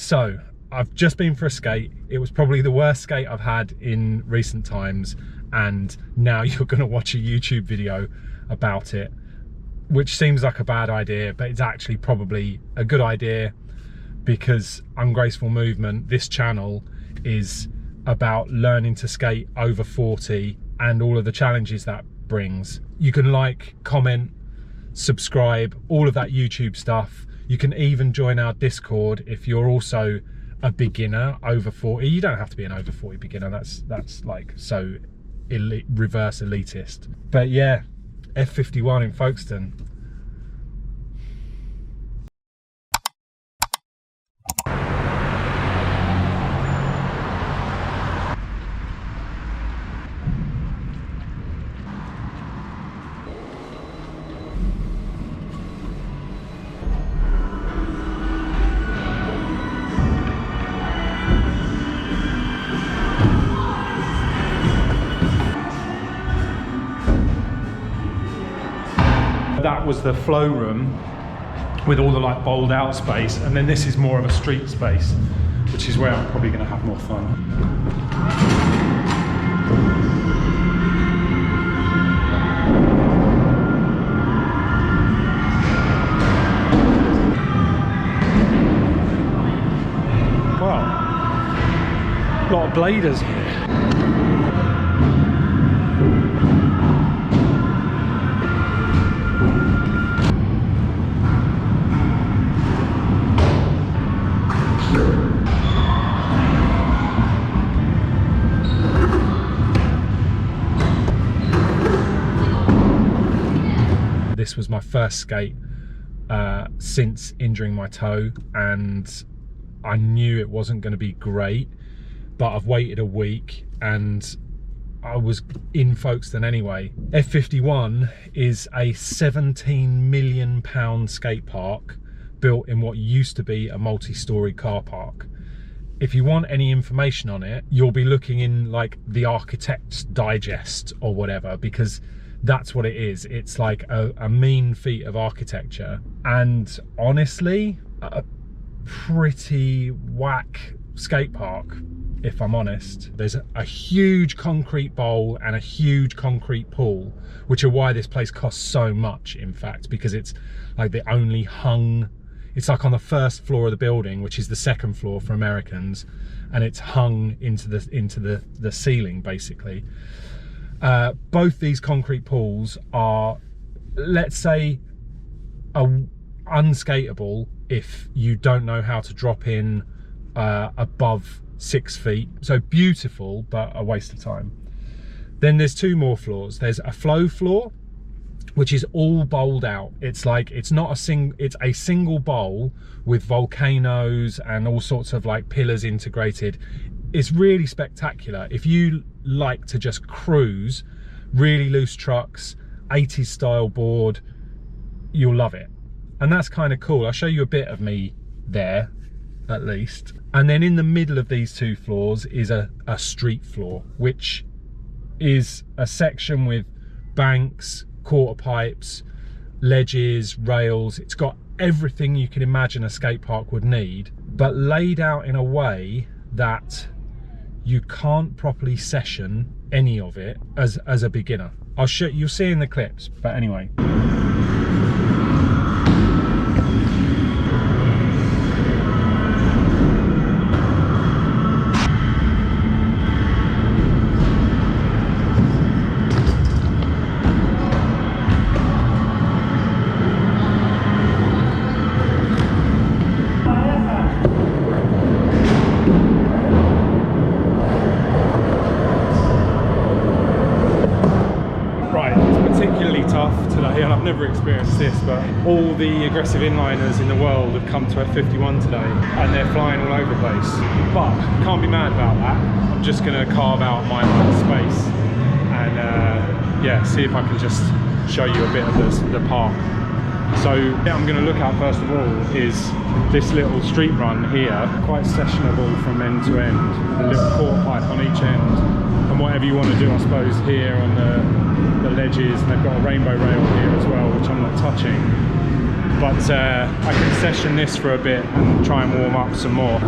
So I've just been for a skate. It was probably the worst skate I've had in recent times, and now you're going to watch a YouTube video about it, which seems like a bad idea, but it's actually probably a good idea, because Ungraceful Movement, this channel, is about learning to skate over 40 and all of the challenges that brings. You can like, comment, subscribe, all of that YouTube stuff. You can even join our Discord if you're also a beginner over 40. You don't have to be an over 40 beginner, that's like so reverse elitist. But yeah, F51 in Folkestone. That was the flow room with all the like bowled out space, and then this is more of a street space, which is where I'm probably going to have more fun. Wow, a lot of bladers here. This was my first skate since injuring my toe, and I knew it wasn't going to be great, but I've waited a week and I was in Folkestone anyway. F51 is a £17 million skate park built in what used to be a multi-storey car park. If you want any information on it, you'll be looking in like the Architect's Digest or whatever, because that's what it is. It's like a mean feat of architecture, and honestly a pretty whack skate park, if I'm honest. There's a huge concrete bowl and a huge concrete pool, which are why this place costs so much, in fact, because it's like the only hung, it's like on the first floor of the building, which is the second floor for Americans, and it's hung into the ceiling basically. Both these concrete pools are, let's say, unskateable if you don't know how to drop in above 6 feet. So beautiful, but a waste of time. Then there's two more floors. There's a flow floor, which is all bowled out. It's like, it's not it's a single bowl with volcanoes and all sorts of like pillars integrated. It's really spectacular. If you like to just cruise, really loose trucks, 80s style board, you'll love it. And that's kind of cool. I'll show you a bit of me there, at least. And then in the middle of these two floors is a street floor, which is a section with banks, quarter pipes, ledges, rails. It's got everything you can imagine a skate park would need, but laid out in a way that you can't properly session any of it as a beginner. You'll see in the clips, but anyway. Today, and I've never experienced this, but all the aggressive inliners in the world have come to F51 today, and they're flying all over the place. But can't be mad about that. I'm just going to carve out my space and yeah, see if I can just show you a bit of the park. So yeah, I'm going to look at first of all is this little street run here, quite sessionable from end to end, a little quarter pipe on each end, and whatever you want to do, I suppose, here on the ledges, and they've got a rainbow rail here as well, which I'm not touching. but I can session this for a bit and try and warm up some more.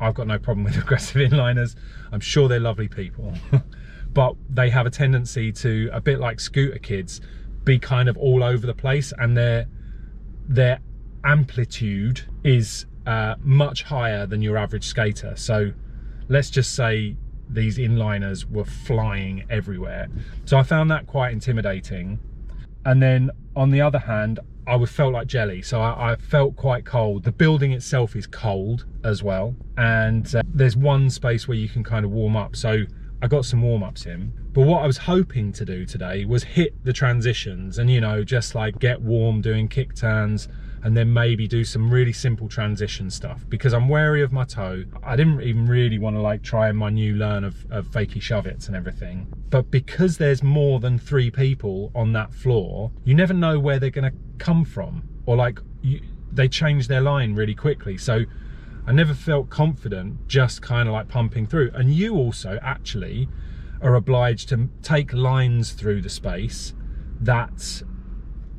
I've got no problem with aggressive inliners. I'm sure they're lovely people, but they have a tendency to, a bit like scooter kids, be kind of all over the place, and their amplitude is much higher than your average skater. So let's just say these inliners were flying everywhere. So I found that quite intimidating. And then on the other hand, I felt like jelly, so I felt quite cold. The building itself is cold as well, and there's one space where you can kind of warm up, so I got some warm-ups in. But what I was hoping to do today was hit the transitions and, you know, just like get warm doing kick turns, and then maybe do some really simple transition stuff, because I'm wary of my toe. I didn't even really want to like try my new learn of fakie shove-its and everything. But because there's more than 3 people on that floor, you never know where they're going to come from, or like they change their line really quickly. So I never felt confident just kind of like pumping through. And you also actually are obliged to take lines through the space that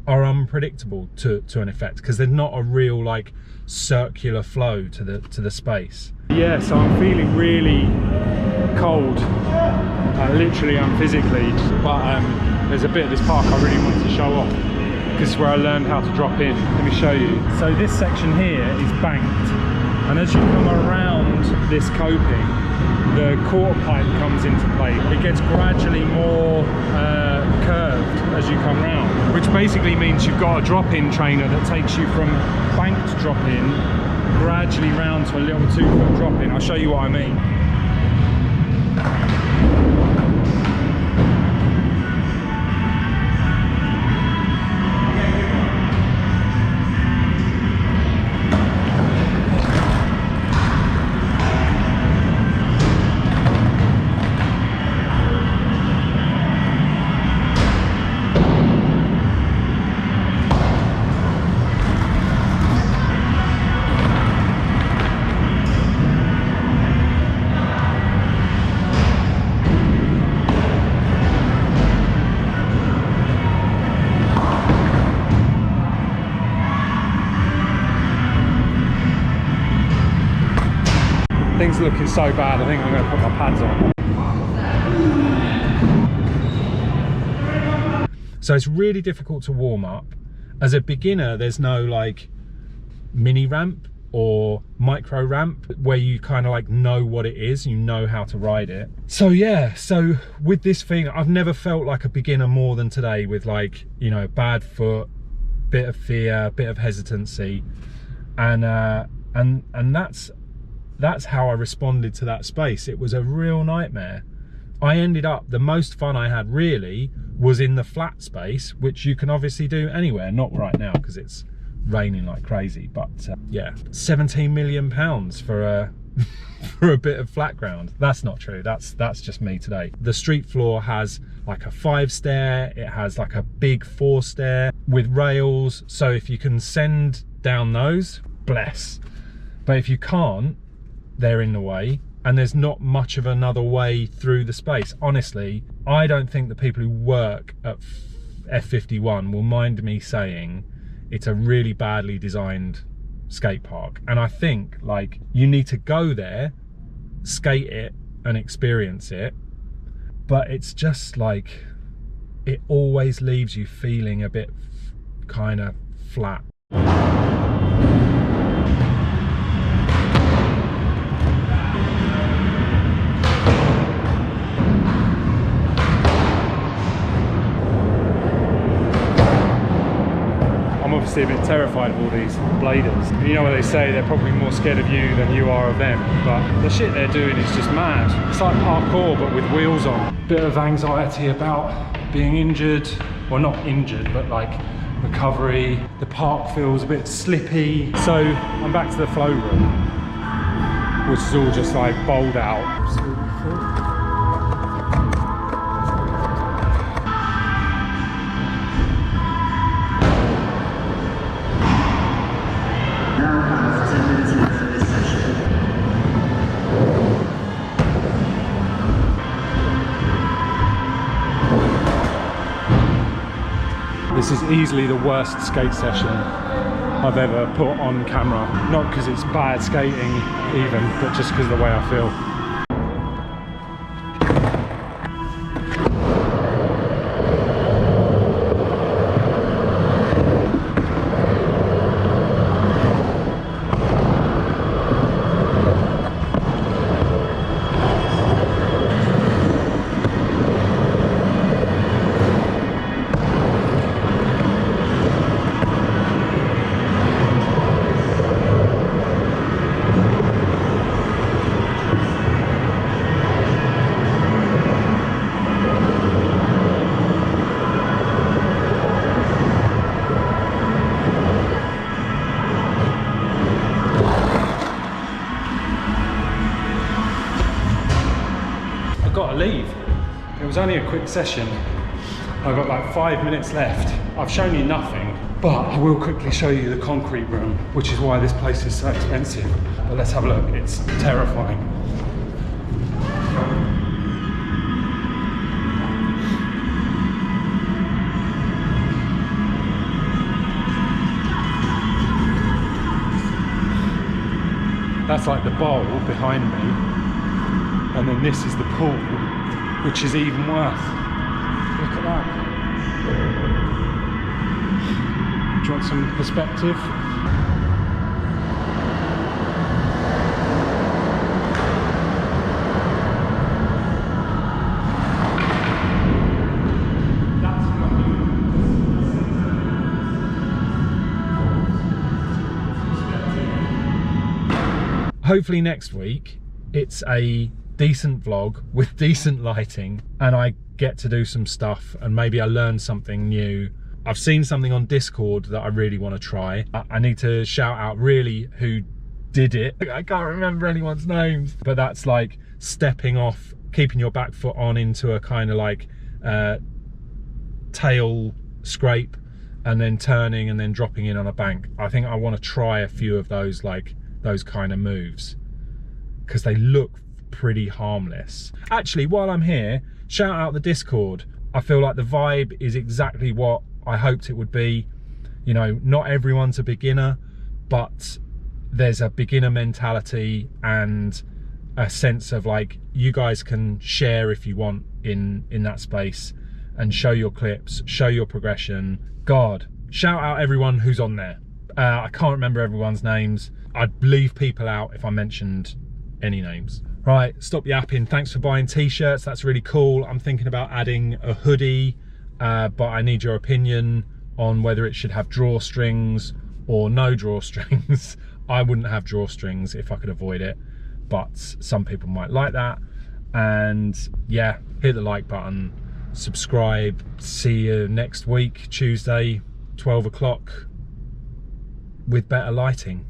are unpredictable to an effect, because they're not a real like circular flow to the space. Yeah, so I'm feeling really cold, literally and physically, but there's a bit of this park I really wanted to show off, because it's where I learned how to drop in. Let me show you. So this section here is banked, and as you come around this coping, the quarter pipe comes into play. It gets gradually more curved as you come round, which basically means you've got a drop-in trainer that takes you from banked drop-in gradually round to a little 2-foot drop-in. I'll show you what I mean. Things are looking so bad, I think I'm going to put my pads on. So it's really difficult to warm up. As a beginner, there's no like mini ramp or micro ramp where you kind of like know what it is, you know how to ride it. So yeah, so with this thing, I've never felt like a beginner more than today, with like, you know, bad foot, bit of fear, bit of hesitancy, and that's how I responded to that space. It was a real nightmare. I ended up, the most fun I had really was in the flat space, which you can obviously do anywhere, not right now because it's raining like crazy, but yeah, 17 million pounds for a for a bit of flat ground. That's not true, that's just me today. The street floor has like a 5 stair, it has like a big 4 stair with rails, so if you can send down those, bless. But if you can't, they're in the way, and there's not much of another way through the space. Honestly, I don't think the people who work at F51 will mind me saying it's a really badly designed skate park. And I think like you need to go there, skate it and experience it, but it's just like, it always leaves you feeling a bit kind of flat. honestly a bit terrified of all these bladers. And you know what they say, they're probably more scared of you than you are of them, but the shit they're doing is just mad. It's like parkour but with wheels on. Bit of anxiety about being injured, well not injured, but like recovery. The park feels a bit slippy. So I'm back to the flow room, which is all just like bowled out. This is easily the worst skate session I've ever put on camera. Not because it's bad skating even, but just because of the way I feel. Leave. It was only a quick session. I've got like 5 minutes left. I've shown you nothing, but I will quickly show you the concrete room, which is why this place is so expensive. But let's have a look. It's terrifying. That's like the bowl behind me. And then this is the pool, which is even worse. Look at that. Do you want some perspective? Hopefully next week it's a decent vlog with decent lighting and I get to do some stuff and maybe I learn something new. I've seen something on Discord that I really want to try. I need to shout out really who did it. I can't remember anyone's names, but that's like stepping off, keeping your back foot on into a kind of like tail scrape and then turning and then dropping in on a bank. I think I want to try a few of those, like those kind of moves, because they look pretty harmless. Actually, while I'm here, shout out the Discord. I feel like the vibe is exactly what I hoped it would be. You know, not everyone's a beginner, but there's a beginner mentality and a sense of like, you guys can share if you want in that space and show your clips, show your progression. God, shout out everyone who's on there. I can't remember everyone's names. I'd leave people out if I mentioned any names. Right, stop yapping. Thanks for buying t-shirts. That's really cool. I'm thinking about adding a hoodie, but I need your opinion on whether it should have drawstrings or no drawstrings. I wouldn't have drawstrings if I could avoid it, but some people might like that. And yeah, hit the like button, subscribe. See you next week, Tuesday, 12 o'clock, with better lighting.